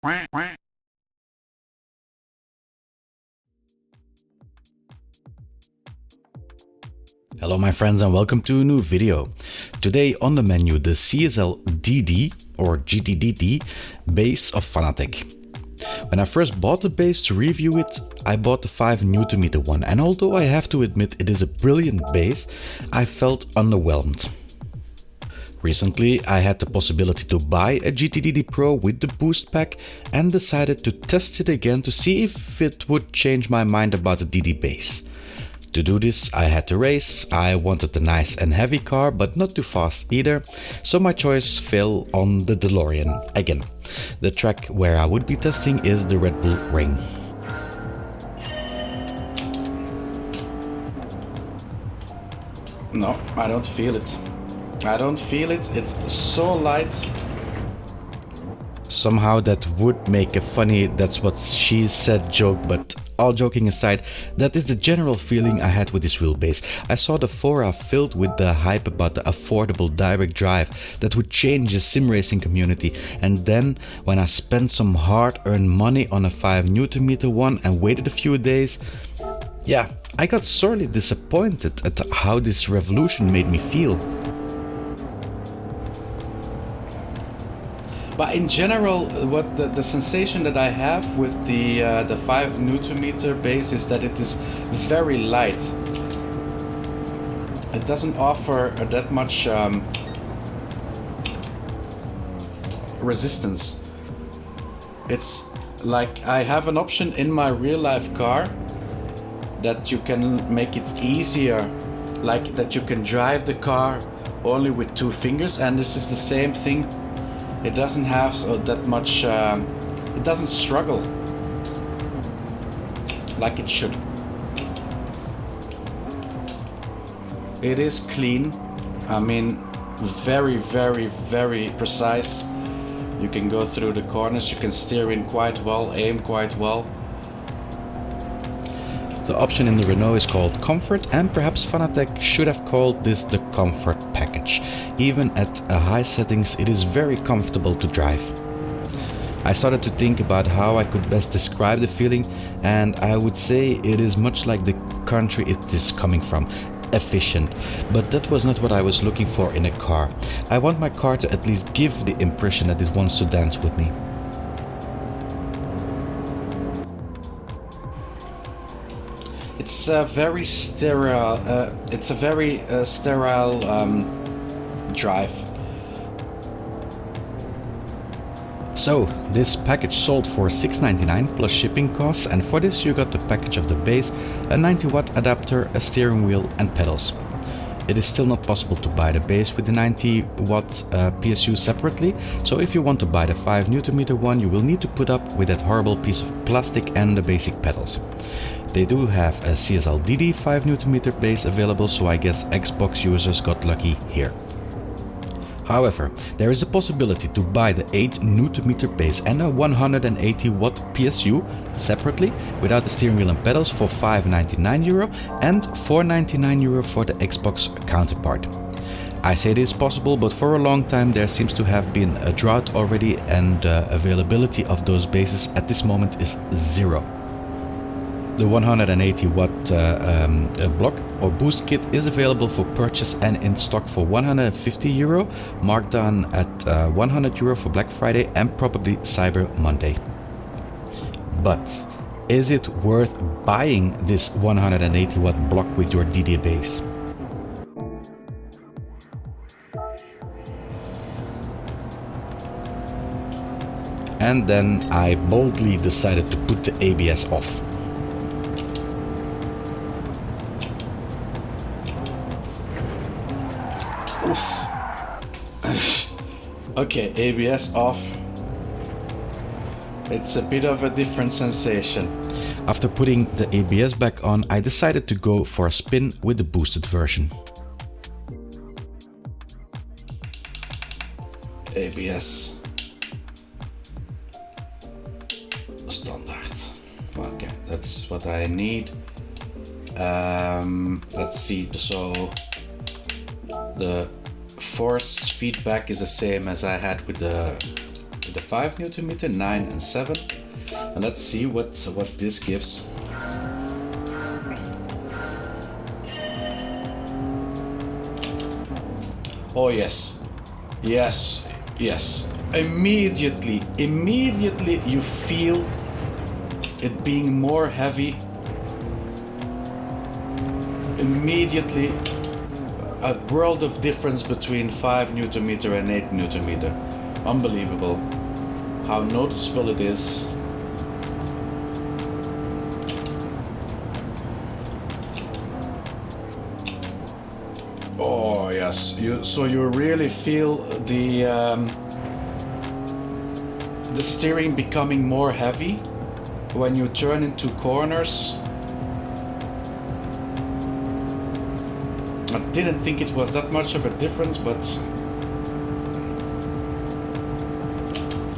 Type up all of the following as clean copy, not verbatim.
Hello my friends and welcome to a new video. Today on the menu the CSL DD or GTDD base of Fanatec. When I first bought the base to review it, I bought the 5Nm one, and although I have to admit it is a brilliant base, I felt underwhelmed. Recently I had the possibility to buy a GTDD Pro with the boost pack and decided to test it again to see if it would change my mind about the DD base. To do this I had to race. I wanted a nice and heavy car but not too fast either, so my choice fell on the DeLorean again. The track where I would be testing is the Red Bull Ring. No, I don't feel it. I don't feel it. It's so light. Somehow that would make a funny "that's what she said" joke, but all joking aside, that is the general feeling I had with this wheelbase. I saw the fora filled with the hype about the affordable direct drive that would change the sim racing community, and then when I spent some hard-earned money on a 5Nm one and waited a few days, yeah, I got sorely disappointed at how this revolution made me feel. But in general, what the sensation that I have with the 5Nm base is that it is very light. It doesn't offer that much resistance. It's like I have an option in my real life car that you can make it easier, like that you can drive the car only with 2 fingers, and this is the same thing. It doesn't have that much, it doesn't struggle like it should. It is clean, I mean very precise. You can go through the corners, you can steer in quite well, aim quite well. The option in the Renault is called Comfort, and perhaps Fanatec should have called this the Comfort package. Even at high settings it is very comfortable to drive. I started to think about how I could best describe the feeling, and I would say it is much like the country it is coming from. Efficient, but that was not what I was looking for in a car. I want my car to at least give the impression that it wants to dance with me. It's a very sterile. Drive. So this package sold for $6.99 plus shipping costs, and for this you got the package of the base, a 90-watt adapter, a steering wheel and pedals. It is still not possible to buy the base with the 90-watt PSU separately, so if you want to buy the 5Nm one, you will need to put up with that horrible piece of plastic and the basic pedals. They do have a CSL DD 5Nm base available, so I guess Xbox users got lucky here. However, there is a possibility to buy the 8Nm base and a 180-watt PSU separately without the steering wheel and pedals for €5.99 and €4.99 for the Xbox counterpart. I say it is possible, but for a long time there seems to have been a drought already, and availability of those bases at this moment is zero. The 180-watt block or boost kit is available for purchase and in stock for €150, marked down at €100 for Black Friday and probably Cyber Monday. But is it worth buying this 180-watt block with your DD base? And then I boldly decided to put the ABS off. Okay, ABS off. It's a bit of a different sensation. After putting the ABS back on, I decided to go for a spin with the boosted version. ABS standard. Okay, that's what I need. Let's see. So the force feedback is the same as I had with the the 5 Nm, 9 and 7. And let's see what this gives. Oh yes, yes, yes. Immediately you feel it being more heavy. Immediately a world of difference between 5 Nm and 8 Nm. Unbelievable how noticeable it is. Oh yes, so you really feel the steering becoming more heavy when you turn into corners. I didn't think it was that much of a difference, but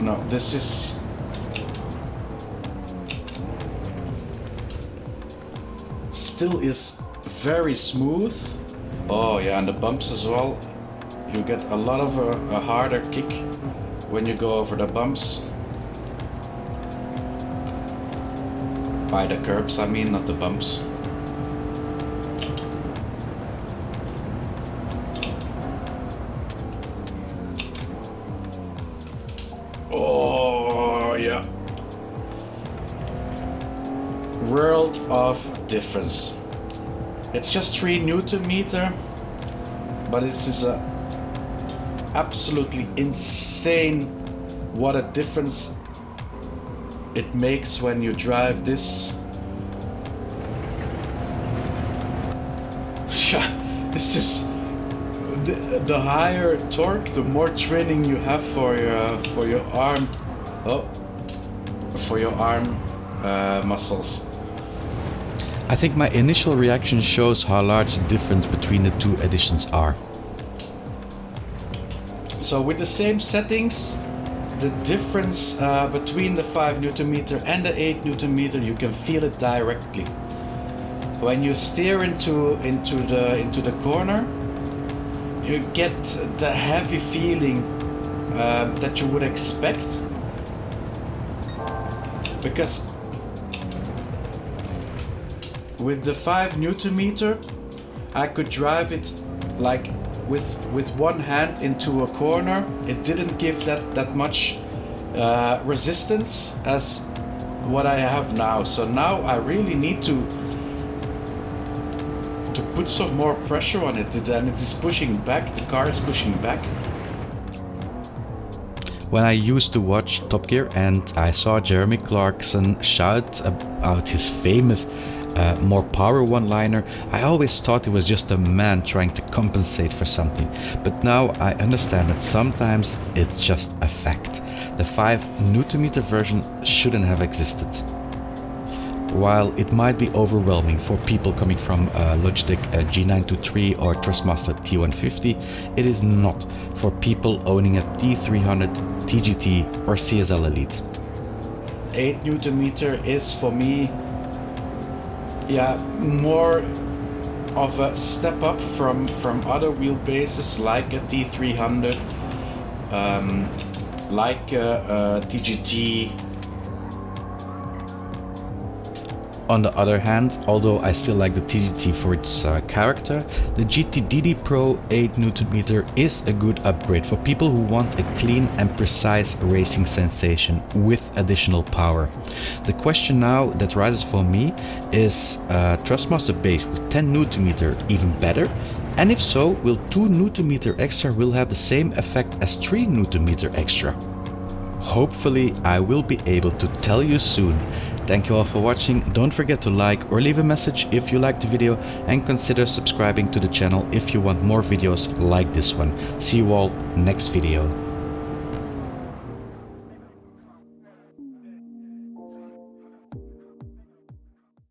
no, this is still is very smooth. Oh yeah, and the bumps as well. You get a lot of a harder kick when you go over the bumps. By the curbs, I mean, not the bumps. Oh yeah. World of difference. It's just 3 Nm, but this is absolutely insane what a difference it makes when you drive this. This is the higher torque, the more training you have for your arm. Oh, for your arm muscles. I think my initial reaction shows how large the difference between the two editions are. So with the same settings, the difference between the 5 Nm and the 8 Nm, you can feel it directly. When you steer into the corner, you get the heavy feeling that you would expect, because with the 5 Nm, I could drive it like with one hand into a corner. It didn't give that much resistance as what I have now. So now I really need to put some more pressure on it, and it is pushing back. The car is pushing back. When I used to watch Top Gear and I saw Jeremy Clarkson shout about his famous more power one-liner, I always thought it was just a man trying to compensate for something. But now I understand that sometimes it's just a fact. The 5 Nm version shouldn't have existed. While it might be overwhelming for people coming from Logitech G923 or Thrustmaster T150, it is not for people owning a T300, TGT or CSL Elite. 8 Nm is for me, yeah, more of a step up from other wheelbases like a T300, like a TGT. On the other hand, although I still like the TGT for its character, the DD Pro 8 Nm is a good upgrade for people who want a clean and precise racing sensation with additional power. The question now that rises for me is Thrustmaster base with 10 Nm even better? And if so, will 2 Nm extra will have the same effect as 3 Nm extra? Hopefully I will be able to tell you soon. Thank you all for watching. Don't forget to like or leave a message if you liked the video, and consider subscribing to the channel if you want more videos like this one. See you all next video.